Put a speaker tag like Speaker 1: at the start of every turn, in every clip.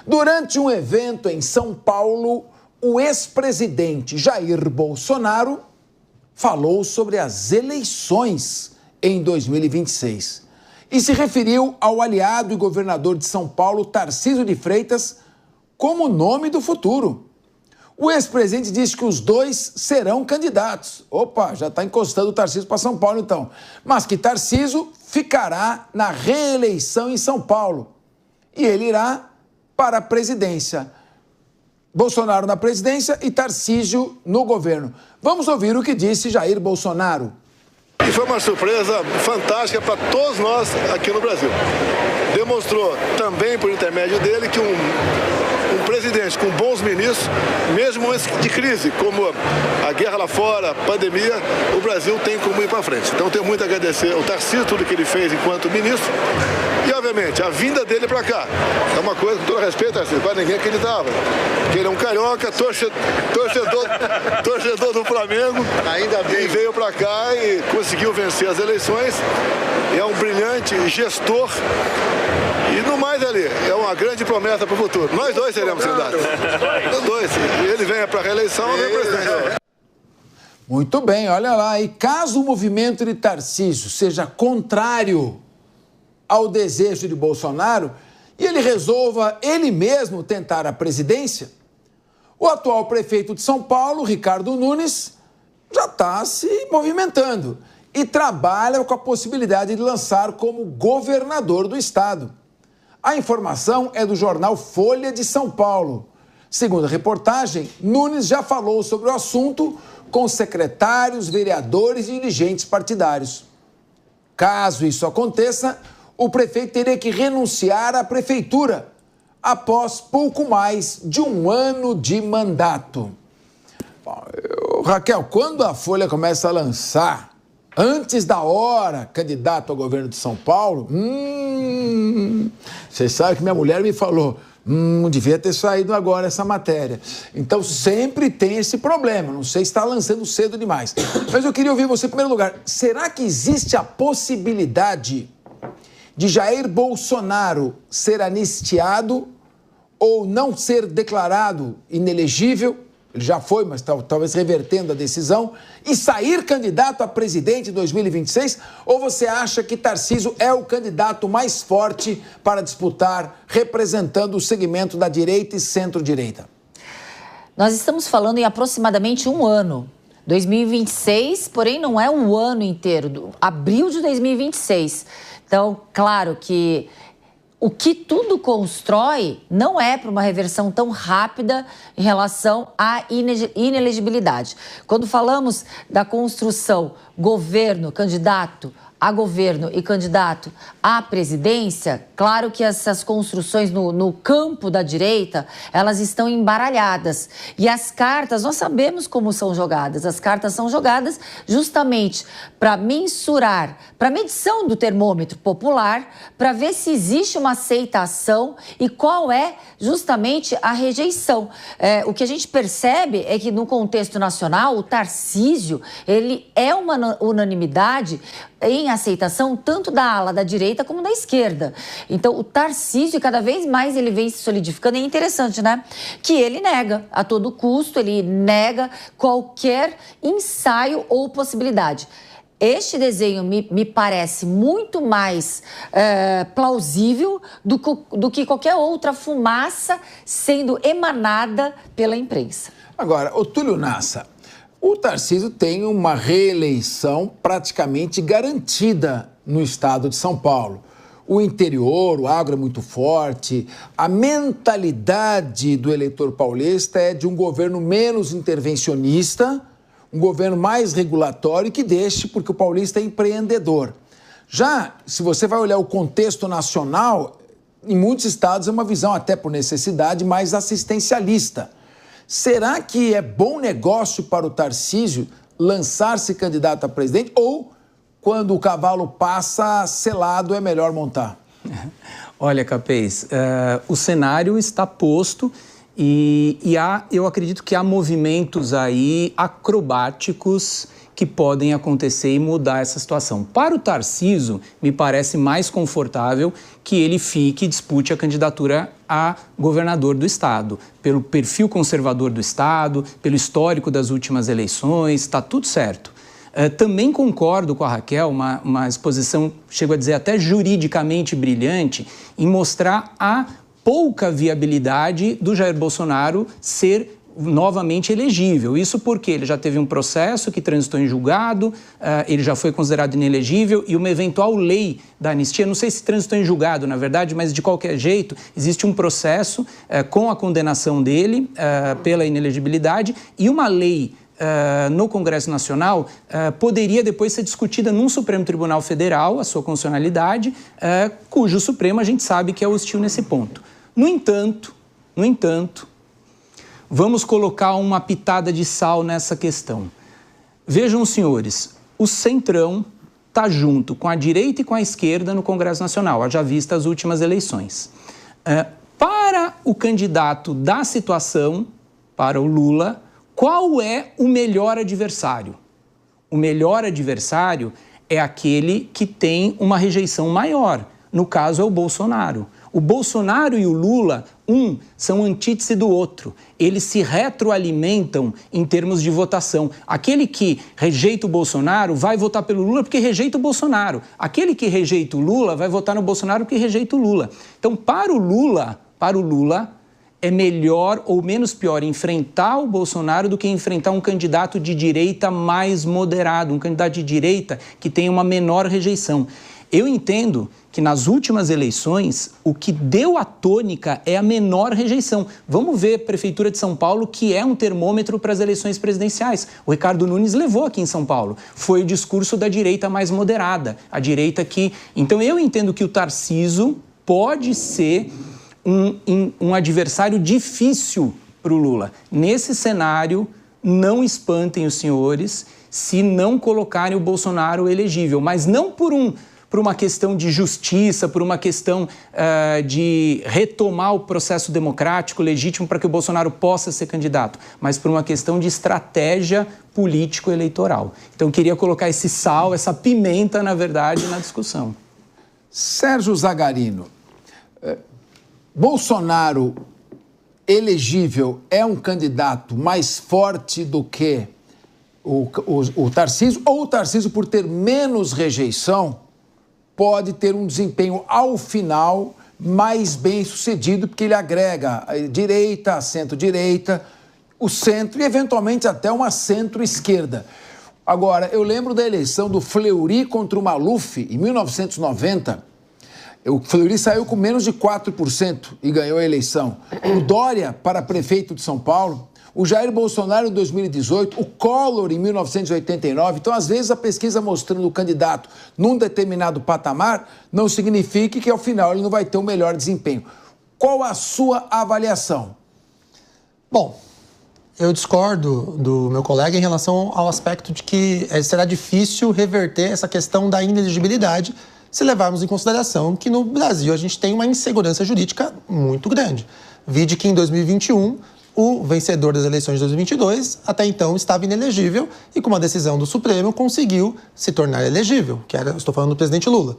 Speaker 1: Durante um evento em São Paulo, o ex-presidente Jair Bolsonaro falou sobre as eleições em 2026 e se referiu ao aliado e governador de São Paulo, Tarcísio de Freitas, como nome do futuro. O ex-presidente disse que os dois serão candidatos. Opa, já está encostando o Tarcísio para São Paulo, então. Mas que Tarcísio ficará na reeleição em São Paulo e ele irá para a presidência. Bolsonaro na presidência e Tarcísio no governo. Vamos ouvir o que disse Jair Bolsonaro.
Speaker 2: E foi uma surpresa fantástica para todos nós aqui no Brasil. Demonstrou também, por intermédio dele, que um presidente com bons ministros, mesmo antes de crise, como a guerra lá fora, a pandemia, o Brasil tem como ir para frente. Então, tenho muito a agradecer ao Tarcísio, tudo que ele fez enquanto ministro. E, obviamente, a vinda dele para cá é uma coisa, com todo respeito, Tarcísio, para ninguém acreditava. Que ele é um carioca, torcedor do Flamengo. Ainda bem. E veio para cá e conseguiu vencer as eleições. É um brilhante gestor. E no mais ali, é uma grande promessa para o futuro. Nós dois seremos candidatos. Nós dois. Ele venha para a reeleição, eu venho presidente.
Speaker 1: Muito bem, olha lá. E caso o movimento de Tarcísio seja contrário ao desejo de Bolsonaro e ele resolva ele mesmo tentar a presidência, o atual prefeito de São Paulo, Ricardo Nunes, já está se movimentando e trabalha com a possibilidade de lançar como governador do estado. A informação é do jornal Folha de São Paulo. Segundo a reportagem, Nunes já falou sobre o assunto com secretários, vereadores e dirigentes partidários. Caso isso aconteça, o prefeito teria que renunciar à prefeitura após pouco mais de um ano de mandato. Raquel, quando a Folha começa a lançar, antes da hora, candidato ao governo de São Paulo, você sabe que minha mulher me falou, devia ter saído agora essa matéria. Então sempre tem esse problema, não sei se está lançando cedo demais. Mas eu queria ouvir você em primeiro lugar, será que existe a possibilidade de Jair Bolsonaro ser anistiado ou não ser declarado inelegível? Ele já foi, mas talvez revertendo a decisão, e sair candidato a presidente em 2026? Ou você acha que Tarcísio é o candidato mais forte para disputar, representando o segmento da direita e centro-direita?
Speaker 3: Nós estamos falando em aproximadamente um ano. 2026, porém, não é um ano inteiro, abril de 2026. Então, claro que o que tudo constrói não é para uma reversão tão rápida em relação à inelegibilidade. Quando falamos da construção governo, candidato a governo e candidato à presidência, claro que essas construções no campo da direita, elas estão embaralhadas. E as cartas, nós sabemos como são jogadas. As cartas são jogadas justamente para mensurar, para medição do termômetro popular, para ver se existe uma aceitação e qual é justamente a rejeição. O que a gente percebe é que no contexto nacional, o Tarcísio, ele é uma unanimidade em aceitação tanto da ala da direita como da esquerda. Então, o Tarcísio, cada vez mais ele vem se solidificando. E é interessante, né? Que ele nega a todo custo, ele nega qualquer ensaio ou possibilidade. Este desenho me parece muito mais plausível do que qualquer outra fumaça sendo emanada pela imprensa.
Speaker 1: Agora, o Túlio Nassa, o Tarcísio tem uma reeleição praticamente garantida no estado de São Paulo. O interior, o agro é muito forte, a mentalidade do eleitor paulista é de um governo menos intervencionista, um governo mais regulatório que deixe, porque o paulista é empreendedor. Já, se você vai olhar o contexto nacional, em muitos estados é uma visão, até por necessidade, mais assistencialista. Será que é bom negócio para o Tarcísio lançar-se candidato a presidente ou, quando o cavalo passa selado, é melhor montar?
Speaker 4: Olha, Capês, o cenário está posto Eu acredito que há movimentos aí acrobáticos que podem acontecer e mudar essa situação. Para o Tarcísio, me parece mais confortável que ele fique e dispute a candidatura a governador do Estado. Pelo perfil conservador do Estado, pelo histórico das últimas eleições, está tudo certo. Também concordo com a Raquel, uma exposição, chego a dizer, até juridicamente brilhante, em mostrar a pouca viabilidade do Jair Bolsonaro ser novamente elegível. Isso porque ele já teve um processo que transitou em julgado, ele já foi considerado inelegível e uma eventual lei da anistia, não sei se transitou em julgado, na verdade, mas de qualquer jeito, existe um processo com a condenação dele pela inelegibilidade e uma lei no Congresso Nacional poderia depois ser discutida num Supremo Tribunal Federal, a sua constitucionalidade, cujo Supremo a gente sabe que é hostil nesse ponto. No entanto, vamos colocar uma pitada de sal nessa questão. Vejam, senhores, o Centrão está junto com a direita e com a esquerda no Congresso Nacional, haja vista as últimas eleições. Para o candidato da situação, para o Lula, qual é o melhor adversário? O melhor adversário é aquele que tem uma rejeição maior. No caso, é o Bolsonaro. O Bolsonaro e o Lula, são antítese do outro. Eles se retroalimentam em termos de votação. Aquele que rejeita o Bolsonaro vai votar pelo Lula porque rejeita o Bolsonaro. Aquele que rejeita o Lula vai votar no Bolsonaro porque rejeita o Lula. Então, para o Lula, é melhor ou menos pior enfrentar o Bolsonaro do que enfrentar um candidato de direita mais moderado, um candidato de direita que tem uma menor rejeição. Eu entendo que nas últimas eleições o que deu a tônica é a menor rejeição. Vamos ver a Prefeitura de São Paulo, que é um termômetro para as eleições presidenciais. O Ricardo Nunes levou aqui em São Paulo. Foi o discurso da direita mais moderada, a direita que... Então eu entendo que o Tarcísio pode ser um adversário difícil para o Lula. Nesse cenário, não espantem os senhores se não colocarem o Bolsonaro elegível, mas não por uma questão de justiça, por uma questão de retomar o processo democrático legítimo para que o Bolsonaro possa ser candidato, mas por uma questão de estratégia político-eleitoral. Então, eu queria colocar esse sal, essa pimenta, na verdade, na discussão.
Speaker 1: Sérgio Zagarino, Bolsonaro elegível é um candidato mais forte do que o Tarcísio, ou o Tarcísio, por ter menos rejeição, pode ter um desempenho, ao final, mais bem sucedido, porque ele agrega a direita, a centro-direita, o centro e, eventualmente, até uma centro-esquerda. Agora, eu lembro da eleição do Fleury contra o Maluf, em 1990. O Fleury saiu com menos de 4% e ganhou a eleição. O Dória para prefeito de São Paulo, o Jair Bolsonaro em 2018, o Collor em 1989. Então, às vezes, a pesquisa mostrando o candidato num determinado patamar não significa que, ao final, ele não vai ter o melhor desempenho. Qual a sua avaliação?
Speaker 5: Bom, eu discordo do meu colega em relação ao aspecto de que será difícil reverter essa questão da inelegibilidade se levarmos em consideração que no Brasil a gente tem uma insegurança jurídica muito grande. Vide que em 2021, o vencedor das eleições de 2022, até então, estava inelegível e com uma decisão do Supremo conseguiu se tornar elegível, estou falando do presidente Lula.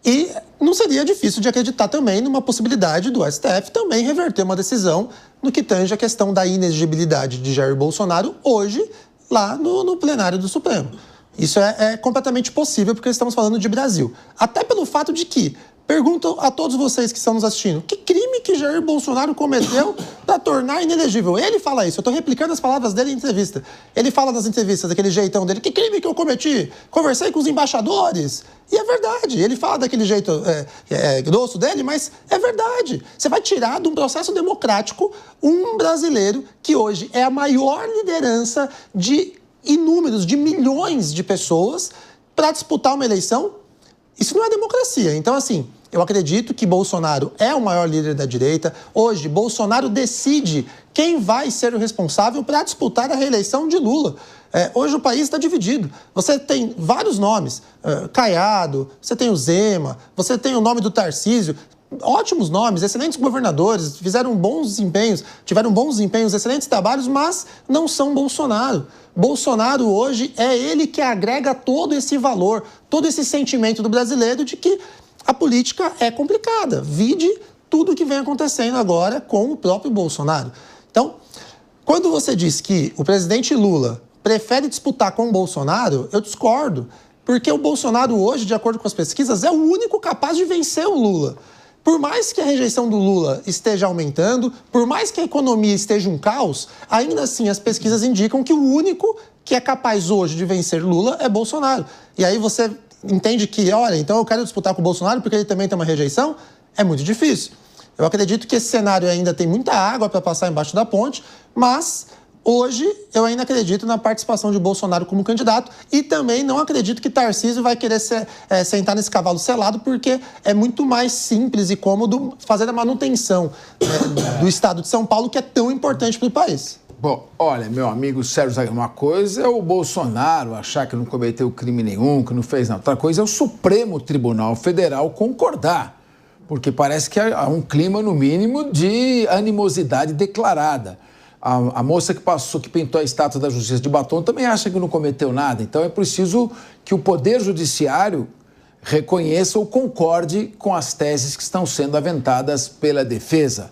Speaker 5: E não seria difícil de acreditar também numa possibilidade do STF também reverter uma decisão no que tange a questão da inelegibilidade de Jair Bolsonaro hoje, lá no plenário do Supremo. Isso é completamente possível porque estamos falando de Brasil. Até pelo fato de que, pergunto a todos vocês que estão nos assistindo, que crime que Jair Bolsonaro cometeu para tornar inelegível? Ele fala isso, eu estou replicando as palavras dele em entrevista. Ele fala nas entrevistas, daquele jeitão dele, que crime que eu cometi? Conversei com os embaixadores. E é verdade, ele fala daquele jeito grosso dele, mas é verdade. Você vai tirar de um processo democrático um brasileiro que hoje é a maior liderança de inúmeros, de milhões de pessoas para disputar uma eleição. Isso não é democracia. Então, assim, eu acredito que Bolsonaro é o maior líder da direita. Hoje, Bolsonaro decide quem vai ser o responsável para disputar a reeleição de Lula. Hoje o país está dividido. Você tem vários nomes. Caiado, você tem o Zema, você tem o nome do Tarcísio. ótimos nomes, excelentes governadores, fizeram bons desempenhos, tiveram bons desempenhos, excelentes trabalhos, mas não são Bolsonaro. Bolsonaro hoje é ele que agrega todo esse valor, todo esse sentimento do brasileiro de que a política é complicada. Vide tudo o que vem acontecendo agora com o próprio Bolsonaro. Então, quando você diz que o presidente Lula prefere disputar com o Bolsonaro, eu discordo. Porque o Bolsonaro hoje, de acordo com as pesquisas, é o único capaz de vencer o Lula. Por mais que a rejeição do Lula esteja aumentando, por mais que a economia esteja um caos, ainda assim as pesquisas indicam que o único que é capaz hoje de vencer Lula é Bolsonaro. E aí você entende que, olha, então eu quero disputar com o Bolsonaro porque ele também tem uma rejeição? É muito difícil. Eu acredito que esse cenário ainda tem muita água para passar embaixo da ponte, mas hoje eu ainda acredito na participação de Bolsonaro como candidato e também não acredito que Tarcísio vai querer sentar nesse cavalo selado, porque é muito mais simples e cômodo fazer a manutenção do estado de São Paulo, que é tão importante para o país.
Speaker 1: Bom, olha, meu amigo Sérgio Zagueiro, uma coisa é o Bolsonaro achar que não cometeu crime nenhum, que não fez nada. Outra coisa é o Supremo Tribunal Federal concordar, porque parece que há um clima, no mínimo, de animosidade declarada. A moça que pintou a estátua da Justiça de batom também acha que não cometeu nada. Então é preciso que o Poder Judiciário reconheça ou concorde com as teses que estão sendo aventadas pela defesa.